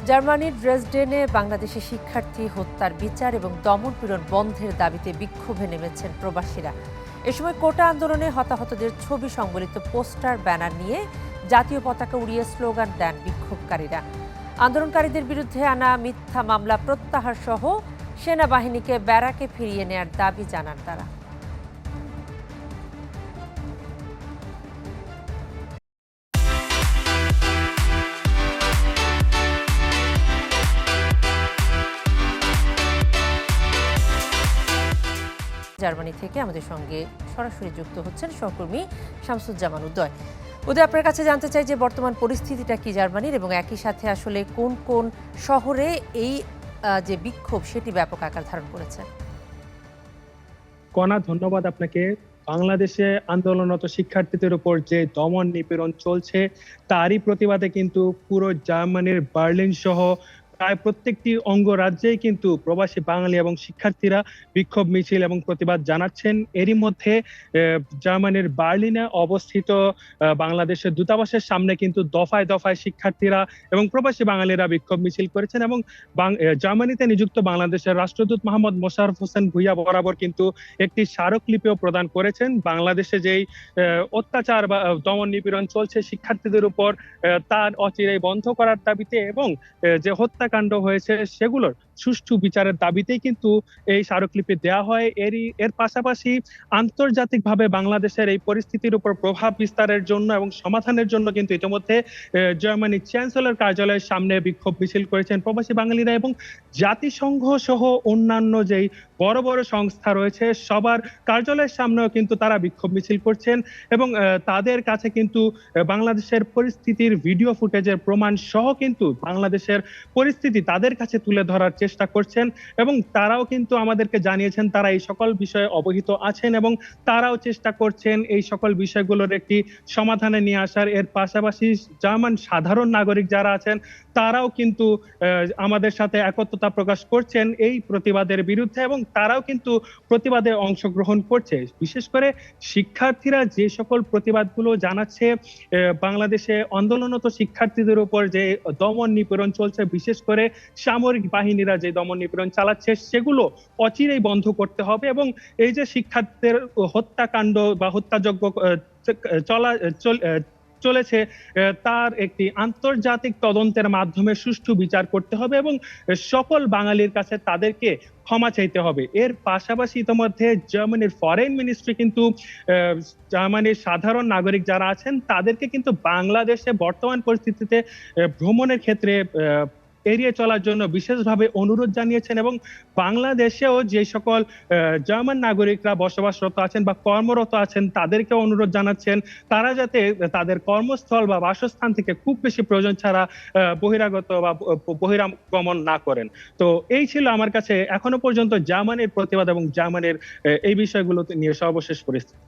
জার্মানির ড্রেসডেনে বাংলাদেশি শিক্ষার্থী হত্যার বিচার এবং দমন-পীড়ন বন্ধের দাবিতে বিক্ষোভে নেমেছেন প্রবাসীরা। এ সময় কোটা আন্দোলনে হতাহতদের ছবি সংবলিত পোস্টার, ব্যানার নিয়ে জাতীয় পতাকা উড়িয়ে স্লোগান দেন বিক্ষোভকারীরা। আন্দোলনকারীদের বিরুদ্ধে আনা মিথ্যা মামলা প্রত্যাহার সহ সেনাবাহিনীকে ব্যারাকে ফিরিয়ে নেয়ার দাবি জানান তারা। জার্মানি থেকে আমাদের সঙ্গে সরাসরি যুক্ত হচ্ছেন সহকর্মী শামসুজ্জামান উদয়। উদয়, আপনার কাছে জানতে চাই যে বর্তমান পরিস্থিতিটা কি জার্মানির, এবং একই সাথে আসলে কোন কোন শহরে এই যে বিক্ষোভ সেটি ব্যাপক আকার ধারণ করেছে? কণা, ধন্যবাদ আপনাকে। বাংলাদেশে আন্দোলনরত শিক্ষার্থীদের উপর যে দমন নিপীড়ন চলছে তারই প্রতিবাদে কিন্তু পুরো জার্মানির বার্লিন সহ প্রায় প্রত্যেকটি অঙ্গরাজ্যেই কিন্তু প্রবাসী বাঙালি এবং শিক্ষার্থীরা বিক্ষোভ মিছিল এবং প্রতিবাদ জানাচ্ছেন। এরই মধ্যে জার্মানির বার্লিনে অবস্থিত বাংলাদেশের দূতাবাসের সামনে কিন্তু দফায় দফায় শিক্ষার্থীরা এবং প্রবাসী বাঙালিরা বিক্ষোভ মিছিল করেছেন এবং জার্মানিতে নিযুক্ত বাংলাদেশের রাষ্ট্রদূত মোহাম্মদ মোশাররফ হোসেন ভূঁইয়া বরাবর কিন্তু একটি স্মারকলিপিও প্রদান করেছেন। বাংলাদেশে যেই অত্যাচার বা দমন নিপীড়ন চলছে শিক্ষার্থীদের উপর, তার অচিরেই বন্ধ করার দাবিতে এবং যে হত্যাকাণ্ড হয়েছে সেগুলোর সুষ্ঠু বিচারের দাবিতেই কিন্তু এই স্মারকলিপি দেওয়া হয়। এর পাশাপাশি আন্তর্জাতিকভাবে বাংলাদেশের এই পরিস্থিতির উপর প্রভাব বিস্তারের জন্য এবং সমাধানের জন্য কিন্তু ইতিমধ্যে জার্মানির চ্যান্সেলর কার্যালয়ের সামনে বিক্ষোভ মিছিল করেছেন প্রবাসী বাঙালিরা, এবং জাতিসংঘ সহ অন্যান্য যেই বড় বড় সংস্থা রয়েছে সবার কার্যালয়ের সামনেও কিন্তু তারা বিক্ষোভ মিছিল করছেন এবং তাদের কাছে কিন্তু বাংলাদেশের পরিস্থিতির ভিডিও ফুটেজের প্রমাণ সহ কিন্তু বাংলাদেশের পরিস্থিতি তাদের কাছে তুলে ধরার চেষ্টা করছেন এবং তারাও কিন্তু আমাদেরকে জানিয়েছেন তারা এই সকল বিষয়ে অবহিত আছেন এবং তারাও চেষ্টা করছেন এই সকল বিষয়গুলোর একটি সমাধানে নিয়ে আসার। এর পাশাপাশি জার্মান সাধারণ নাগরিক যারা আছেন তারাও কিন্তু আমাদের সাথে একত্রতা প্রকাশ করছেন এই প্রতিবাদের বিরুদ্ধে এবং তারাও কিন্তু প্রতিবাদে অংশগ্রহণ করছে। বিশেষ করে শিক্ষার্থীরা যে সকল প্রতিবাদগুলো জানাচ্ছে, বাংলাদেশে আন্দোলনরত শিক্ষার্থীদের উপর যে দমন নিপীড়ন চলছে, বিশেষ করে সামরিক বাহিনীরা যে দমন নিপীড়ন চালাচ্ছে সেগুলো অচিরেই বন্ধ করতে হবে এবং এই যে শিক্ষার্থীদের হত্যাকাণ্ড বা হত্যাযজ্ঞ চলেছে তার একটি আন্তর্জাতিক তদন্তের মাধ্যমে সুষ্ঠু বিচার করতে হবে এবং সকল বাঙালির কাছে তাদেরকে ক্ষমা চাইতে হবে। এর পাশাপাশি ইতিমধ্যে জার্মানির ফরেন মিনিস্ট্রি কিন্তু জার্মানির সাধারণ নাগরিক যারা আছেন তাদেরকে কিন্তু বাংলাদেশে বর্তমান পরিস্থিতিতে ভ্রমণের ক্ষেত্রে এড়িয়ে চলার জন্য বিশেষভাবে অনুরোধ জানিয়েছেন এবং বাংলাদেশেও যে সকল জার্মান নাগরিকরা বসবাসরত আছেন বা কর্মরত আছেন তাদেরকে অনুরোধ জানাচ্ছেন তারা যাতে তাদের কর্মস্থল বা বাসস্থান থেকে খুব বেশি প্রয়োজন ছাড়া বহিরাগত বা বহিরাগমন না করেন। তো এই ছিল আমার কাছে এখনো পর্যন্ত জার্মানির প্রতিবাদ এবং জার্মানির এই বিষয়গুলো নিয়ে সর্বশেষ পরিস্থিতি।